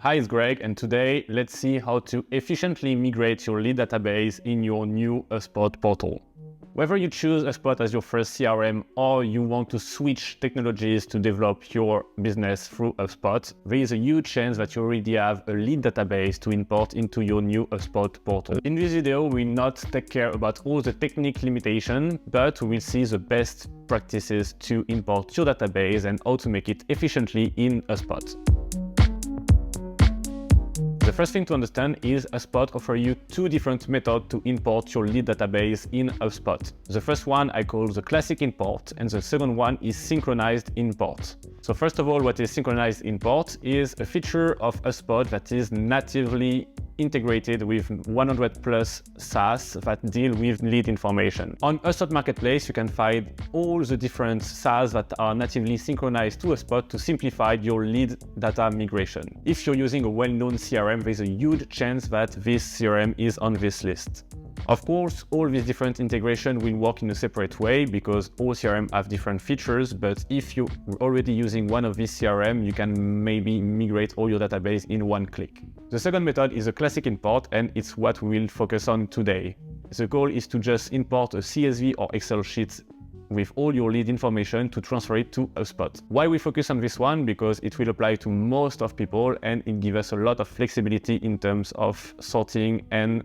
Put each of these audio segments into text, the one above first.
Hi, it's Greg, and today let's see how to efficiently migrate your lead database in your new HubSpot portal. Whether you choose HubSpot as your first CRM or you want to switch technologies to develop your business through HubSpot, there is a huge chance that you already have a lead database to import into your new HubSpot portal. In this video, we will not take care about all the technical limitations, but we will see the best practices to import your database and how to make it efficiently in HubSpot. The first thing to understand is HubSpot offers you two different methods to import your lead database in HubSpot. The first one I call the classic import, and the second one is synchronized import. So first of all, what is synchronized import is a feature of HubSpot that is natively integrated with 100 plus SaaS that deal with lead information. On HubSpot Marketplace, you can find all the different SaaS that are natively synchronized to HubSpot to simplify your lead data migration. If you're using a well-known CRM, there's a huge chance that this CRM is on this list. Of course, all these different integrations will work in a separate way because all CRM have different features, but if you're already using one of these CRM, you can maybe migrate all your database in one click. The second method is a classic import, and it's what we will focus on today. The goal is to just import a CSV or Excel sheet with all your lead information to transfer it to HubSpot. Why we focus on this one? Because it will apply to most of people and it gives us a lot of flexibility in terms of sorting and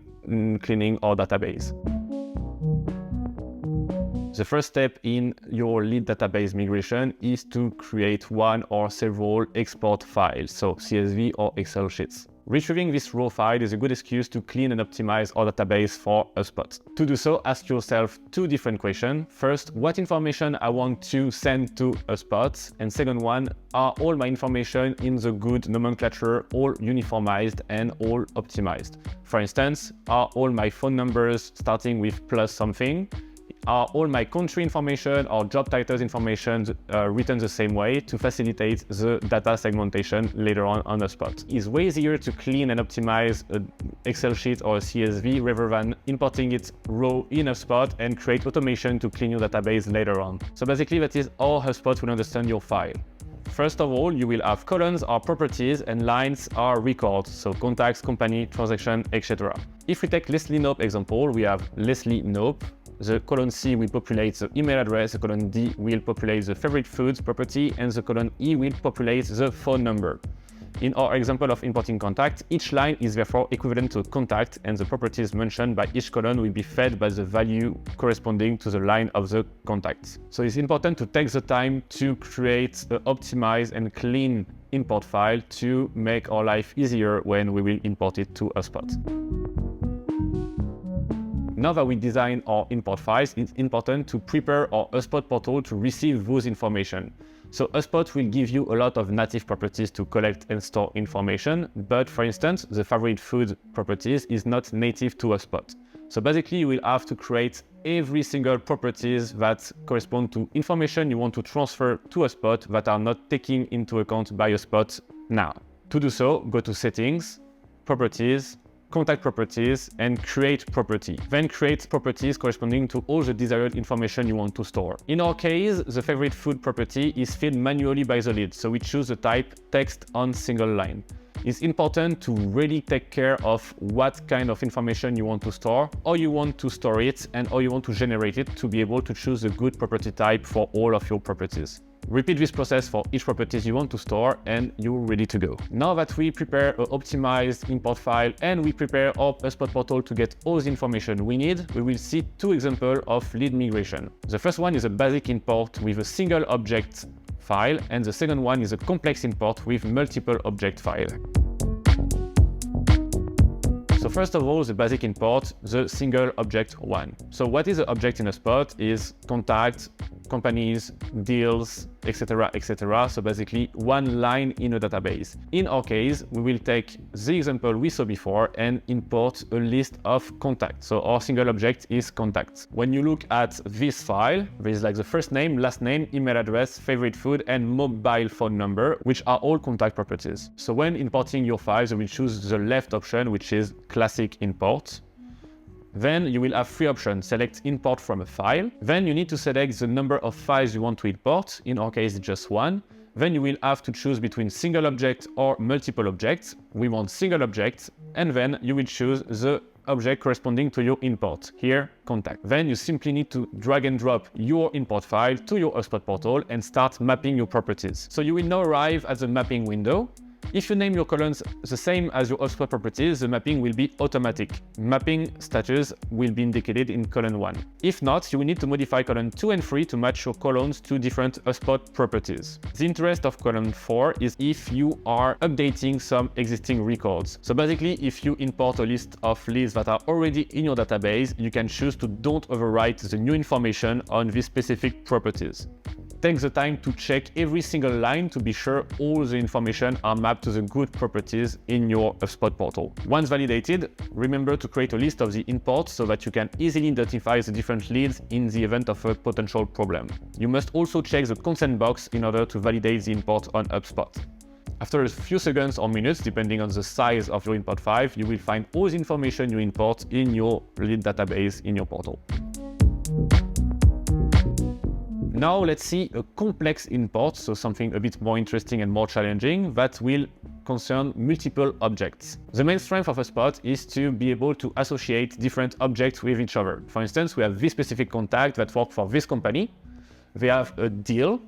cleaning our database. The first step in your lead database migration is to create one or several export files, so CSV or Excel sheets. Retrieving this raw file is a good excuse to clean and optimize our database for HubSpot. To do so, ask yourself two different questions. First, what information I want to send to HubSpot? And second one, are all my information in the good nomenclature, all uniformized and all optimized? For instance, are all my phone numbers starting with plus something? Are all my country information or job titles information written the same way to facilitate the data segmentation later on HubSpot? It's way easier to clean and optimize an Excel sheet or a CSV rather than importing it raw in HubSpot and create automation to clean your database later on. So basically that is how HubSpot will understand your file. First of all, you will have columns or properties and lines are records, so contacts, company, transaction, etc. If we take Leslie Knope example, we have Leslie Knope. The column C will populate the email address, the column D will populate the favorite foods property, and the column E will populate the phone number. In our example of importing contact, each line is therefore equivalent to a contact, and the properties mentioned by each column will be fed by the value corresponding to the line of the contact. So it's important to take the time to create an optimized and clean import file to make our life easier when we will import it to HubSpot. Now that we design our import files, it's important to prepare our HubSpot portal to receive those information. So HubSpot will give you a lot of native properties to collect and store information, but for instance, the favorite food properties is not native to HubSpot. So basically, you will have to create every single properties that correspond to information you want to transfer to HubSpot that are not taken into account by HubSpot now. To do so, go to Settings, Properties, Contact properties, and create property. Then create properties corresponding to all the desired information you want to store. In our case, the favorite food property is filled manually by the lead, so we choose the type text on single line. It's important to really take care of what kind of information you want to store, how you want to store it, and how you want to generate it to be able to choose a good property type for all of your properties. Repeat this process for each properties you want to store and you're ready to go. Now that we prepare an optimized import file and we prepare our HubSpot portal to get all the information we need, we will see two examples of lead migration. The first one is a basic import with a single object file, and the second one is a complex import with multiple object files. So first of all, the basic import, the single object one. So what is the object in HubSpot is contact, companies, deals, etc., etc. So basically one line in a database. In our case, we will take the example we saw before and import a list of contacts. So our single object is contacts. When you look at this file, there is like the first name, last name, email address, favorite food, and mobile phone number, which are all contact properties. So when importing your files, you will choose the left option, which is classic import. Then you will have three options. Select import from a file. Then you need to select the number of files you want to import. In our case, just one. Then you will have to choose between single object or multiple objects. We want single object, and then you will choose the object corresponding to your import, here contact. Then you simply need to drag and drop your import file to your HubSpot portal and start mapping your properties. So you will now arrive at the mapping window. If you name your columns the same as your HubSpot properties, the mapping will be automatic. Mapping status will be indicated in column 1. If not, you will need to modify column 2 and 3 to match your columns to different HubSpot properties. The interest of column 4 is if you are updating some existing records. So basically, if you import a list of leads that are already in your database, you can choose to don't overwrite the new information on these specific properties. Take the time to check every single line to be sure all the information are mapped to the good properties in your HubSpot portal. Once validated, remember to create a list of the imports so that you can easily identify the different leads in the event of a potential problem. You must also check the consent box in order to validate the import on HubSpot. After a few seconds or minutes, depending on the size of your import file, you will find all the information you import in your lead database in your portal. Now let's see a complex import, so something a bit more interesting and more challenging that will concern multiple objects. The main strength of HubSpot is to be able to associate different objects with each other. For instance, we have this specific contact that works for this company. They have a deal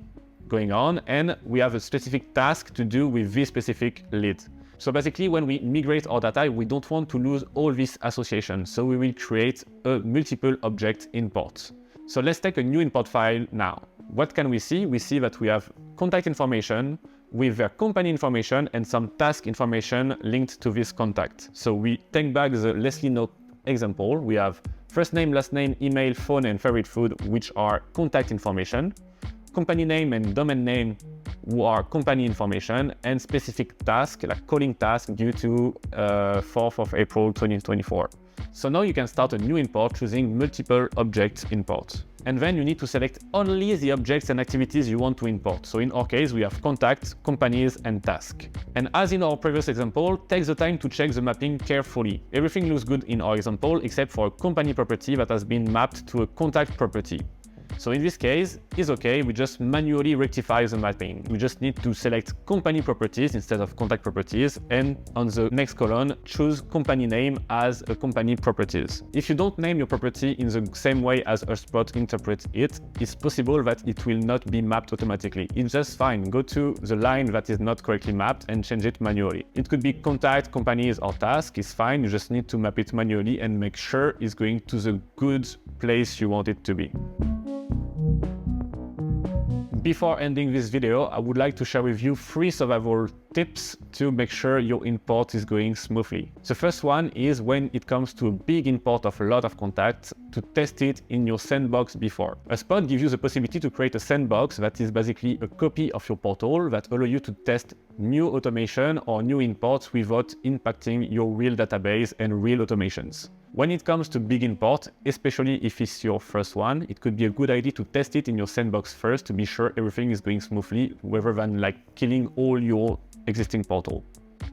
going on, and we have a specific task to do with this specific lead. So basically, when we migrate our data, we don't want to lose all this association. So we will create a multiple object import. So let's take a new import file now. What can we see? We see that we have contact information with their company information and some task information linked to this contact. So we take back the Leslie Knope example. We have first name, last name, email, phone, and favorite food, which are contact information. Company name and domain name, who are company information, and specific task, like calling task due to 4th of April 2024. So now you can start a new import choosing multiple object import. And then you need to select only the objects and activities you want to import. So in our case, we have contacts, companies, and task. And as in our previous example, take the time to check the mapping carefully. Everything looks good in our example, except for a company property that has been mapped to a contact property. So in this case, it's okay, we just manually rectify the mapping. We just need to select company properties instead of contact properties, and on the next column, choose company name as a company properties. If you don't name your property in the same way as HubSpot interprets it, it's possible that it will not be mapped automatically. It's just fine. Go to the line that is not correctly mapped and change it manually. It could be contact, companies, or task. It's fine. You just need to map it manually and make sure it's going to the good place you want it to be. Before ending this video, I would like to share with you 3 survival tips to make sure your import is going smoothly. The first one is when it comes to a big import of a lot of contacts, to test it in your sandbox before. HubSpot gives you the possibility to create a sandbox that is basically a copy of your portal that allows you to test new automation or new imports without impacting your real database and real automations. When it comes to big import, especially if it's your first one, it could be a good idea to test it in your sandbox first to be sure everything is going smoothly, rather than like killing all your existing portal.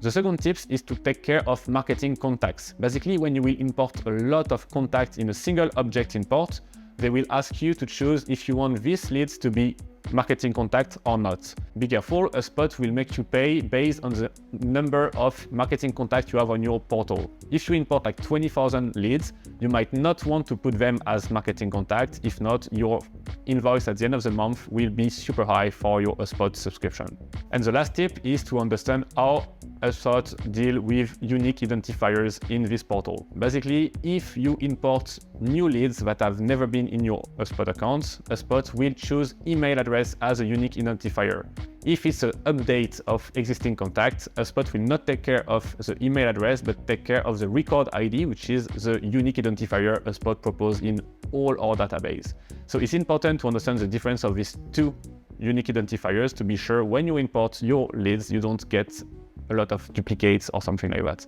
The second tip is to take care of marketing contacts. Basically, when you will import a lot of contacts in a single object import, they will ask you to choose if you want these leads to be marketing contacts or not. Be careful, HubSpot will make you pay based on the number of marketing contacts you have on your portal. If you import like 20,000 leads, you might not want to put them as marketing contacts. If not, your invoice at the end of the month will be super high for your HubSpot subscription. And the last tip is to understand how HubSpot deal with unique identifiers in this portal. Basically, if you import new leads that have never been in your HubSpot accounts, HubSpot will choose email address as a unique identifier. If it's an update of existing contacts, HubSpot will not take care of the email address, but take care of the record ID, which is the unique identifier HubSpot proposed in all our database. So it's important to understand the difference of these 2 unique identifiers to be sure when you import your leads, you don't get a lot of duplicates or something like that.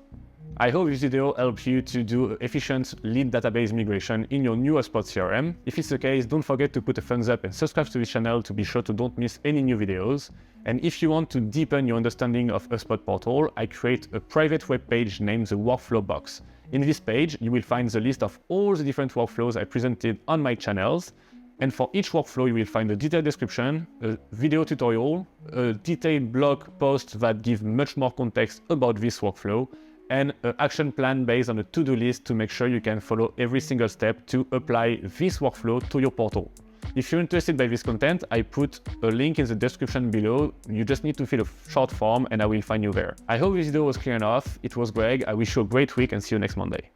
I hope this video helped you to do efficient lead database migration in your new HubSpot CRM. If it's the case, don't forget to put a thumbs up and subscribe to this channel to be sure to don't miss any new videos. And if you want to deepen your understanding of HubSpot portal, I create a private web page named the Workflow Box. In this page, you will find the list of all the different workflows I presented on my channels. And for each workflow, you will find a detailed description, a video tutorial, a detailed blog post that gives much more context about this workflow, and an action plan based on a to-do list to make sure you can follow every single step to apply this workflow to your portal. If you're interested by this content, I put a link in the description below. You just need to fill a short form and I will find you there. I hope this video was clear enough. It was Greg. I wish you a great week and see you next Monday.